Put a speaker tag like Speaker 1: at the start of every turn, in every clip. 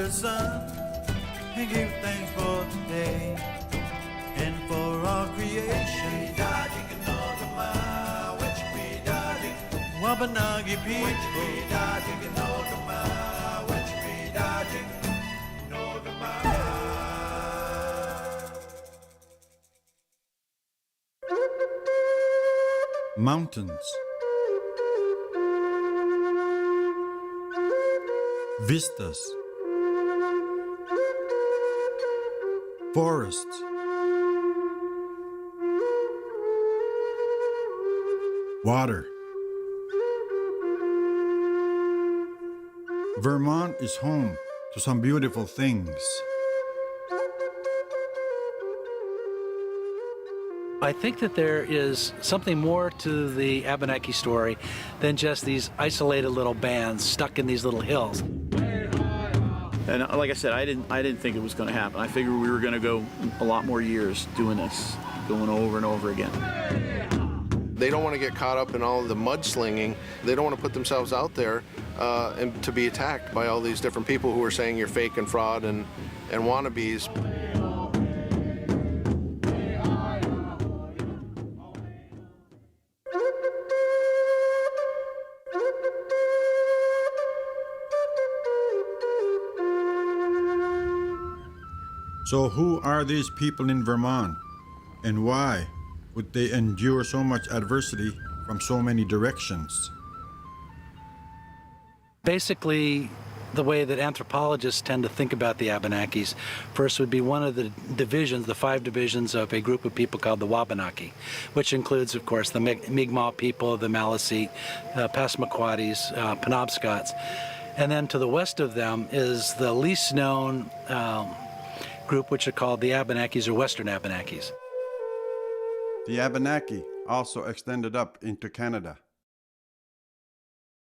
Speaker 1: the sun and give thanks for today and for our creation. Abenaki people. Mountains, vistas, forests, water. Vermont is home to some beautiful things.
Speaker 2: I think that there is something more to the Abenaki story than just these isolated little bands stuck in these little hills.
Speaker 3: And like I said, I didn't think it was going to happen. I figured we were going to go a lot more years doing this, going over and over again.
Speaker 4: They don't want to get caught up in all of the mudslinging. They don't want to put themselves out there and to be attacked by all these different people who are saying you're fake and fraud and wannabes.
Speaker 1: So who are these people in Vermont, and why would they endure so much adversity from so many directions?
Speaker 2: Basically, the way that anthropologists tend to think about the Abenakis, first would be one of the divisions, the 5 divisions of a group of people called the Abenaki, which includes, of course, the Mi'kmaq people, the Maliseet, Passamaquoddies, Penobscots. And then to the west of them is the least known group, which are called the Abenakis or Western Abenakis.
Speaker 1: The Abenaki also extended up into Canada.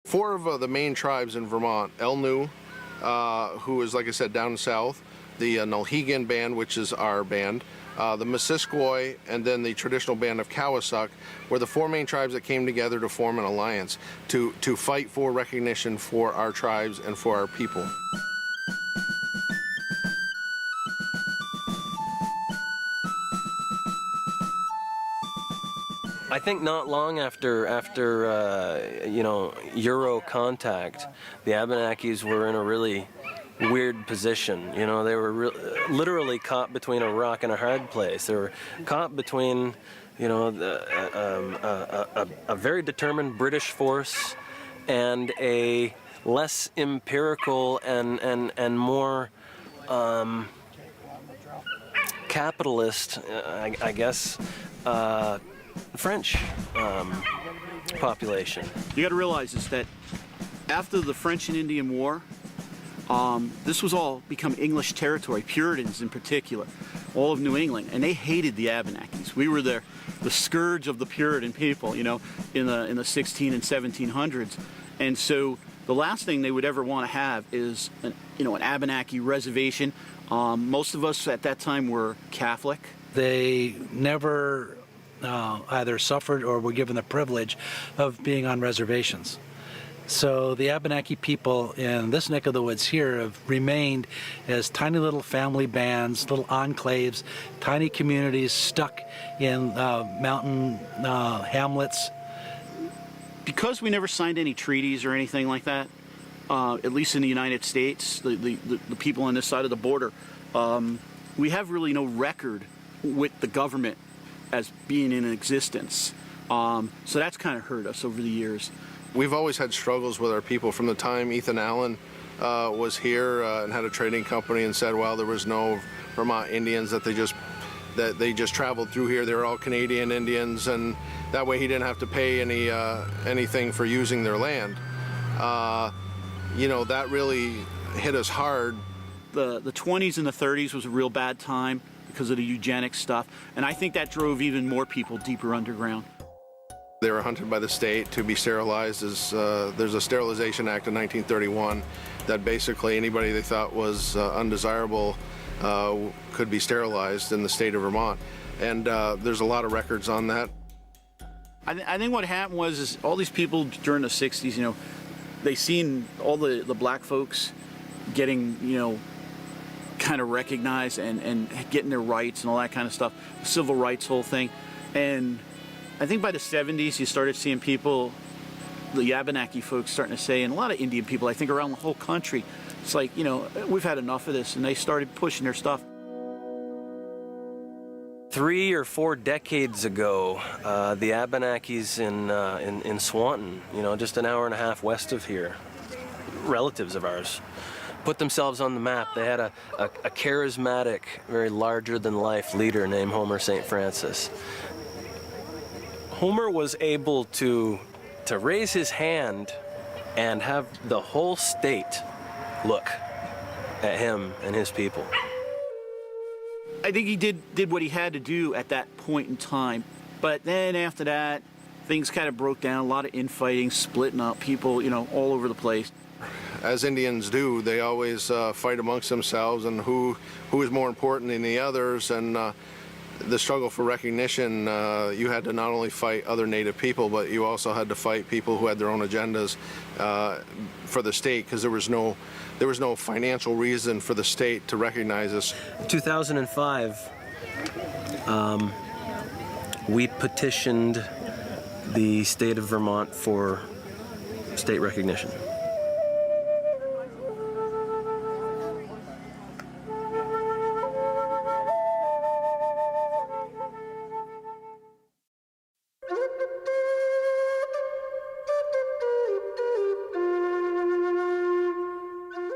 Speaker 4: 4 of the main tribes in Vermont, Elnu, who is, like I said, down south, the Nulhegan band, which is our band, the Missisquoi, and then the traditional band of Cowasuk, were the 4 main tribes that came together to form an alliance to fight for recognition for our tribes and for our people.
Speaker 5: I think not long after you know, Euro contact, the Abenakis were in a really weird position. You know, they were literally caught between a rock and a hard place. They were caught between, you know, a very determined British force and a less empirical and more capitalist, I guess, French population.
Speaker 3: You got to realize is that after the French and Indian War, this was all become English territory, Puritans in particular, all of New England, and they hated the Abenakis. We were the scourge of the Puritan people, you know, in the 16 and 1700s, and so the last thing they would ever want to have is an Abenaki reservation. Most of us at that time were Catholic.
Speaker 2: They never either suffered or were given the privilege of being on reservations. So the Abenaki people in this neck of the woods here have remained as tiny little family bands, little enclaves, tiny communities stuck in mountain hamlets.
Speaker 3: Because we never signed any treaties or anything like that, at least in the United States, the people on this side of the border, we have really no record with the government as being in existence. So that's kind of hurt us over the years.
Speaker 4: We've always had struggles with our people from the time Ethan Allen was here and had a trading company and said, well, there was no Vermont Indians, that they just traveled through here. They were all Canadian Indians, and that way he didn't have to pay anything for using their land. You know, that really hit us hard.
Speaker 3: The 20s and the 30s was a real bad time because of the eugenics stuff, and I think that drove even more people deeper underground.
Speaker 4: They were hunted by the state to be sterilized. There's a Sterilization Act in 1931 that basically anybody they thought was undesirable could be sterilized in the state of Vermont, and there's a lot of records on that.
Speaker 3: I think what happened was all these people during the 60s, you know, they seen all the black folks getting, kind of recognized and getting their rights and all that kind of stuff, the civil rights whole thing. And I think by the 70s, you started seeing people, the Abenaki folks starting to say, and a lot of Indian people, I think around the whole country, it's like, we've had enough of this, and they started pushing their stuff.
Speaker 5: 3 or 4 decades ago, the Abenakis in Swanton, just an hour and a half west of here, relatives of ours, put themselves on the map. They had a charismatic, very larger-than-life leader named Homer St. Francis. Homer was able to raise his hand and have the whole state look at him and his people.
Speaker 3: I think he did what he had to do at that point in time. But then after that, things kind of broke down, a lot of infighting, splitting up, people, all over the place.
Speaker 4: As Indians do, they always fight amongst themselves and who is more important than the others. And the struggle for recognition, you had to not only fight other Native people, but you also had to fight people who had their own agendas for the state, because there was no financial reason for the state to recognize us.
Speaker 5: 2005, we petitioned the state of Vermont for state recognition.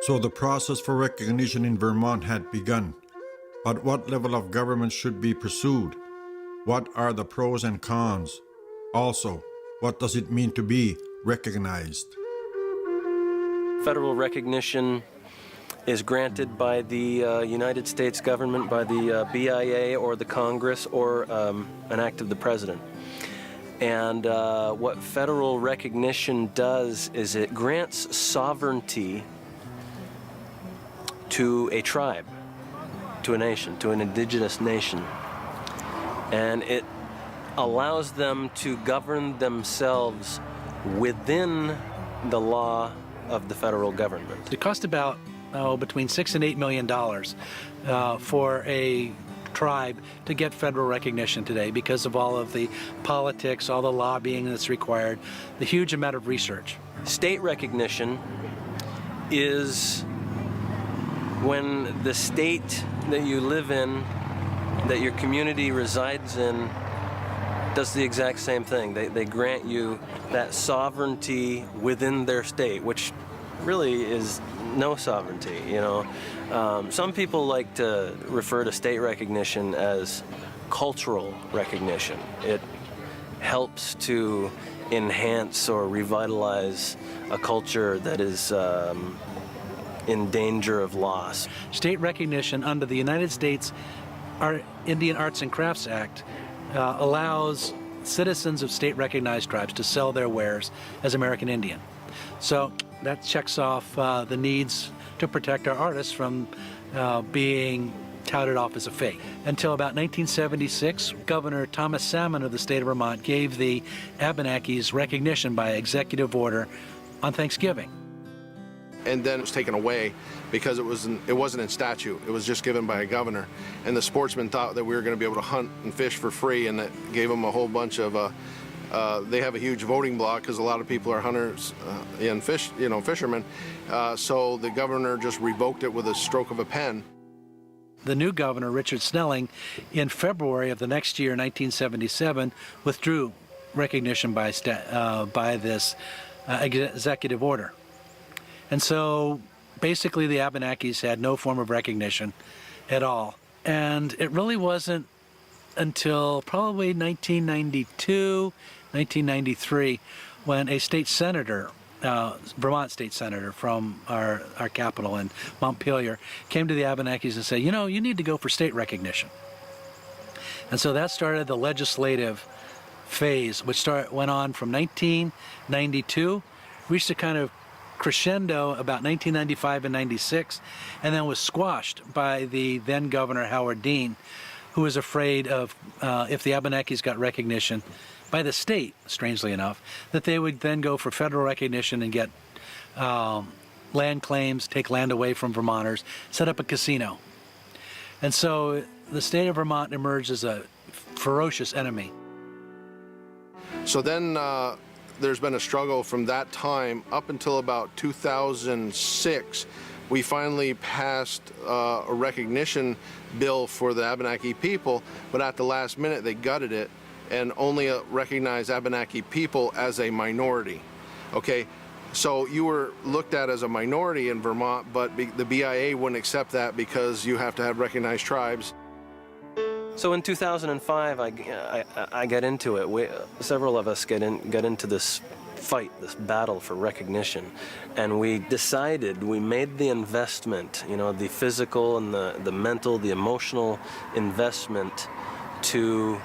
Speaker 1: So the process for recognition in Vermont had begun. But what level of government should be pursued? What are the pros and cons? Also, what does it mean to be recognized?
Speaker 5: Federal recognition is granted by the United States government, by the BIA or the Congress, or an act of the President. And what federal recognition does is it grants sovereignty to a tribe, to a nation, to an indigenous nation. And it allows them to govern themselves within the law of the federal government.
Speaker 2: It cost about between $6 and $8 million for a tribe to get federal recognition today because of all of the politics, all the lobbying that's required, the huge amount of research.
Speaker 5: State recognition is when the state that you live in, that your community resides in, does the exact same thing. They grant you that sovereignty within their state, which really is no sovereignty, Some people like to refer to state recognition as cultural recognition. It helps to enhance or revitalize a culture that is in danger of loss.
Speaker 2: State recognition under the United States Indian Arts and Crafts Act allows citizens of state-recognized tribes to sell their wares as American Indian. So that checks off the needs to protect our artists from being touted off as a fake. Until about 1976, Governor Thomas Salmon of the state of Vermont gave the Abenakis recognition by executive order on Thanksgiving.
Speaker 4: And then it was taken away because it wasn't in statute. It was just given by a governor. And the sportsmen thought that we were going to be able to hunt and fish for free, and that gave them a whole bunch of, they have a huge voting block because a lot of people are hunters and fishermen. So the governor just revoked it with a stroke of a pen.
Speaker 2: The new governor, Richard Snelling, in February of the next year, 1977, withdrew recognition by this executive order. And so basically the Abenakis had no form of recognition at all. And it really wasn't until probably 1992, 1993, when a state senator, Vermont state senator from our capital in Montpelier, came to the Abenakis and said, you need to go for state recognition. And so that started the legislative phase, which went on from 1992, reached a kind of crescendo about 1995 and 96, and then was squashed by the then Governor Howard Dean, who was afraid of, if the Abenakis got recognition by the state, strangely enough, that they would then go for federal recognition and get land claims, take land away from Vermonters, set up a casino. And so the state of Vermont emerged as a ferocious enemy.
Speaker 4: So then there's been a struggle from that time up until about 2006. We finally passed a recognition bill for the Abenaki people, but at the last minute they gutted it and only recognized Abenaki people as a minority. Okay, so you were looked at as a minority in Vermont, but the BIA wouldn't accept that because you have to have recognized tribes.
Speaker 5: So in 2005, I get into it. Several of us get into this fight, this battle for recognition, and we decided, we made the investment, you know, the physical and the mental, the emotional investment to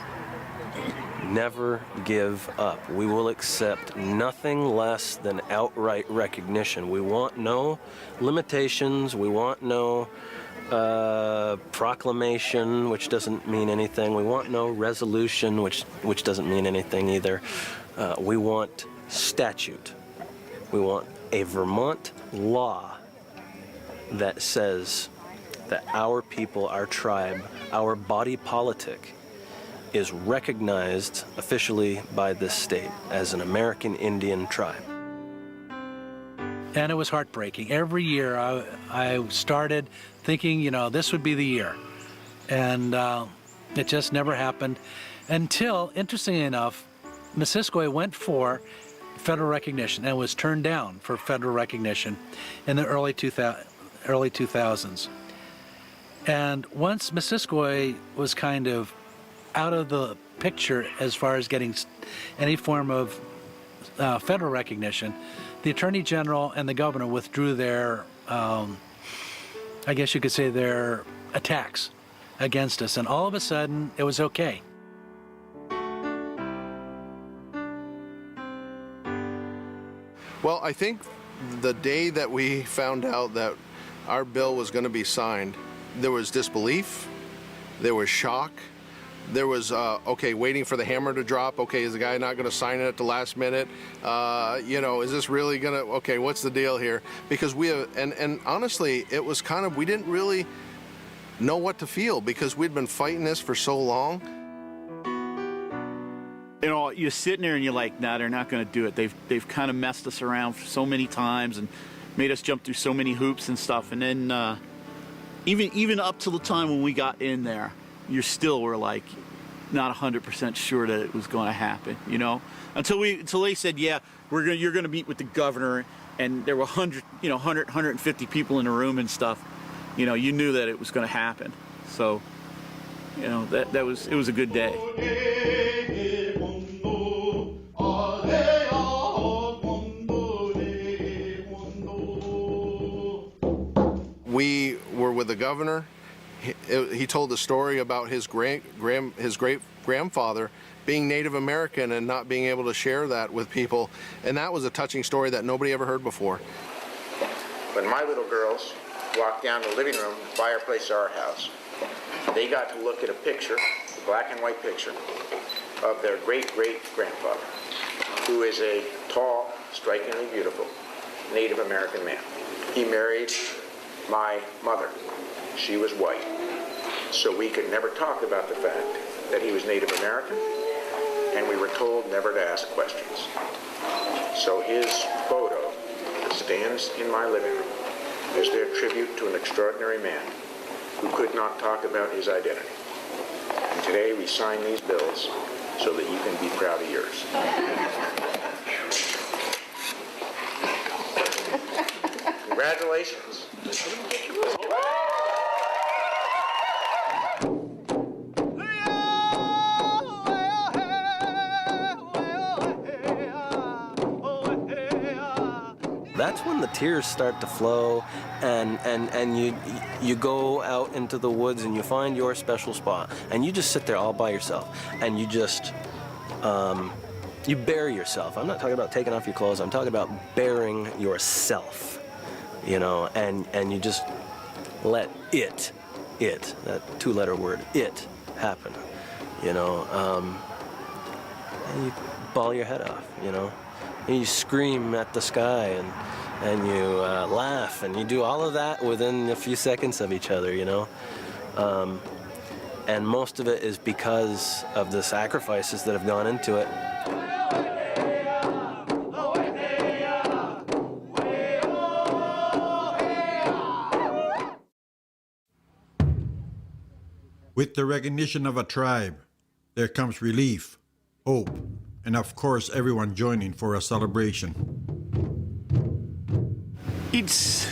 Speaker 5: never give up. We will accept nothing less than outright recognition. We want no limitations. We want no proclamation, which doesn't mean anything. We want no resolution, which doesn't mean anything either. We want statute. We want a Vermont law that says that our people, our tribe, our body politic is recognized officially by this state as an American Indian tribe.
Speaker 2: And it was heartbreaking. Every year I started thinking, you know, this would be the year. And it just never happened until, interestingly enough, Missisquoi went for federal recognition and was turned down for federal recognition in the early 2000s. And once Missisquoi was kind of out of the picture as far as getting any form of federal recognition, the Attorney General and the Governor withdrew their, I guess you could say, their attacks against us, and all of a sudden it was okay.
Speaker 4: Well, I think the day that we found out that our bill was going to be signed, there was disbelief, there was shock, there was, okay, waiting for the hammer to drop. Okay, is the guy not going to sign it at the last minute? You know, is this really going to, okay, what's the deal here? Because we have, and honestly, it was kind of, we didn't really know what to feel because we'd been fighting this for so long.
Speaker 3: You know, you're sitting there and you're like, nah, they're not going to do it. They've kind of messed us around so many times and made us jump through so many hoops and stuff. And then even up to the time when we got in there, you still were like not 100% sure that it was going to happen, you know, until they said, yeah, you're going to meet with the governor, and there were 150 people in the room and stuff. You know, you knew that it was going to happen. So, you know, it was a good day.
Speaker 4: We were with the governor. He told the story about his great grandfather being Native American and not being able to share that with people, and that was a touching story that nobody ever heard before.
Speaker 6: When my little girls walked down the living room, the fireplace of our house, they got to look at a picture, a black and white picture, of their great-great-grandfather, who is a tall, strikingly beautiful Native American man. He married my mother. She was white, so we could never talk about the fact that he was Native American, and we were told never to ask questions. So his photo stands in my living room as their tribute to an extraordinary man who could not talk about his identity. And today we sign these bills so that you can be proud of yours. Congratulations.
Speaker 5: That's when the tears start to flow, and you go out into the woods and you find your special spot, and you just sit there all by yourself, and you just you bury yourself. I'm not talking about taking off your clothes. I'm talking about burying yourself, you know, and you just let it, that two-letter word, it, happen, you know, and you bawl your head off, you know. And you scream at the sky, you laugh, and you do all of that within a few seconds of each other, you know. And most of it is because of the sacrifices that have gone into it.
Speaker 1: With the recognition of a tribe, there comes relief, hope, and of course everyone joining for a celebration.
Speaker 3: It's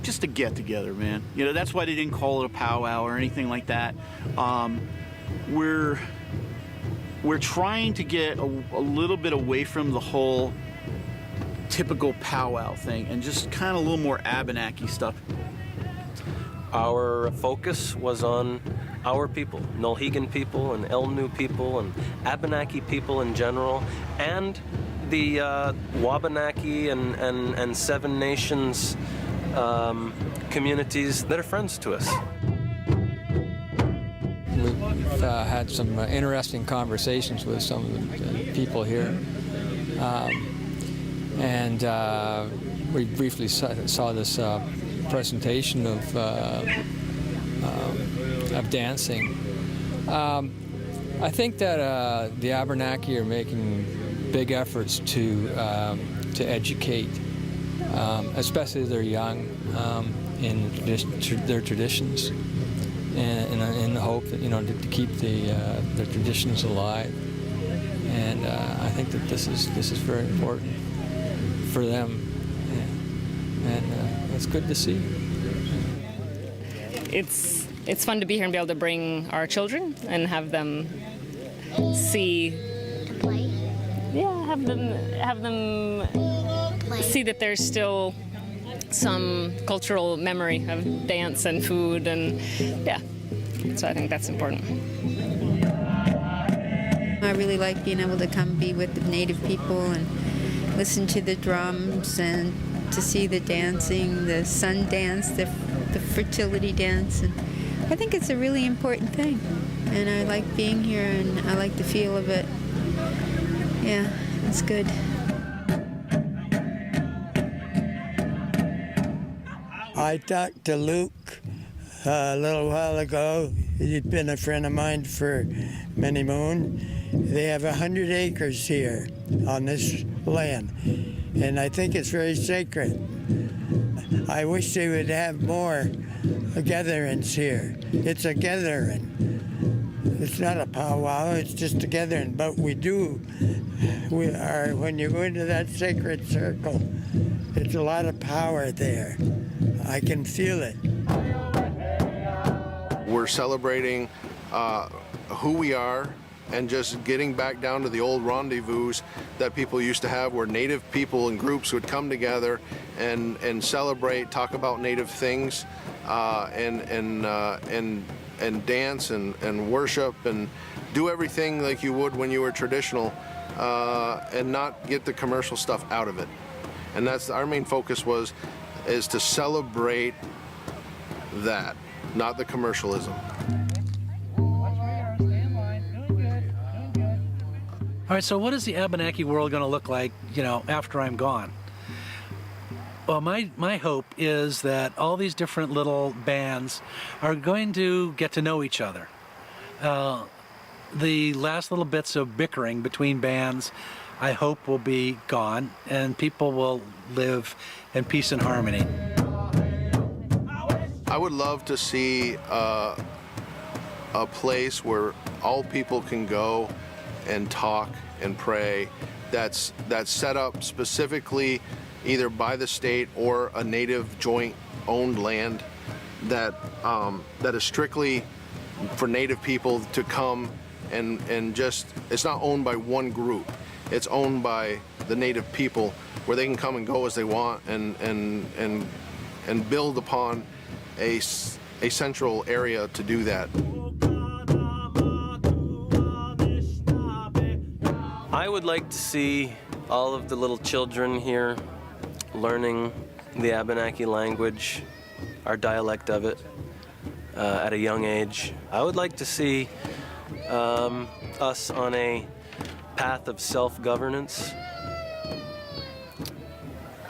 Speaker 3: just a get-together, man. You know, that's why they didn't call it a powwow or anything like that. We're trying to get a little bit away from the whole typical powwow thing and just kind of a little more Abenaki stuff.
Speaker 5: Our focus was on our people, Nulhegan people and Elnu people and Abenaki people in general, and the Wabanaki and Seven Nations communities that are friends to us.
Speaker 7: We've had some interesting conversations with some of the people here. We briefly saw this presentation of dancing. I think that the Abenaki are making big efforts to educate, especially their young, in their traditions, and in the hope that, you know, to keep their traditions alive. And I think that this is very important for them, and it's good to see.
Speaker 8: It's fun to be here and be able to bring our children and have them see.
Speaker 9: To play?
Speaker 8: Yeah, have them see that there's still some cultural memory of dance and food, and yeah, so I think that's important.
Speaker 9: I really like being able to come be with the native people and listen to the drums and to see the dancing, the sun dance, the fertility dance, and I think it's a really important thing, and I like being here and I like the feel of it. Yeah, it's good.
Speaker 10: I talked to Luke a little while ago. He'd been a friend of mine for many moons. They have 100 acres here on this land, and I think it's very sacred. I wish they would have more gatherings here. It's a gathering. It's not a powwow, it's just a gathering, but when you go into that sacred circle, it's a lot of power there. I can feel it.
Speaker 4: We're celebrating who we are and just getting back down to the old rendezvous that people used to have, where native people and groups would come together and celebrate, talk about native things, and dance and worship and do everything like you would when you were traditional, and not get the commercial stuff out of it. And that's our main focus is to celebrate that, not the commercialism.
Speaker 2: All right, so what is the Abenaki world going to look like, you know, after I'm gone? Well, my hope is that all these different little bands are going to get to know each other. The last little bits of bickering between bands, I hope, will be gone, and people will live in peace and harmony.
Speaker 4: I would love to see a place where all people can go and talk and pray, that's set up specifically either by the state or a native joint owned land that is strictly for native people to come and just, it's not owned by one group, it's owned by the native people, where they can come and go as they want and build upon a central area to do that.
Speaker 5: I would like to see all of the little children here learning the Abenaki language, our dialect of it, at a young age. I would like to see us on a path of self-governance.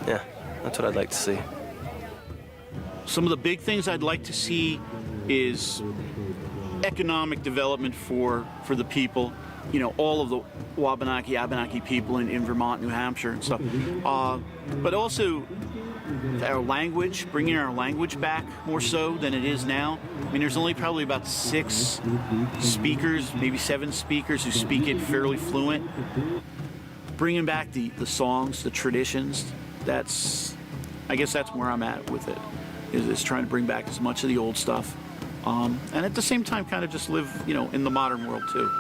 Speaker 5: Yeah, That's what I'd like to see.
Speaker 3: Some of the big things I'd like to see is economic development for the people, you know, all of the Abenaki people in Vermont, New Hampshire and stuff. But also our language, bringing our language back more so than it is now. I mean, there's only probably about 6 speakers, maybe 7 speakers who speak it fairly fluent. Bringing back the songs, the traditions, I guess that's where I'm at with it, is trying to bring back as much of the old stuff. And at the same time kind of just live, you know, in the modern world too.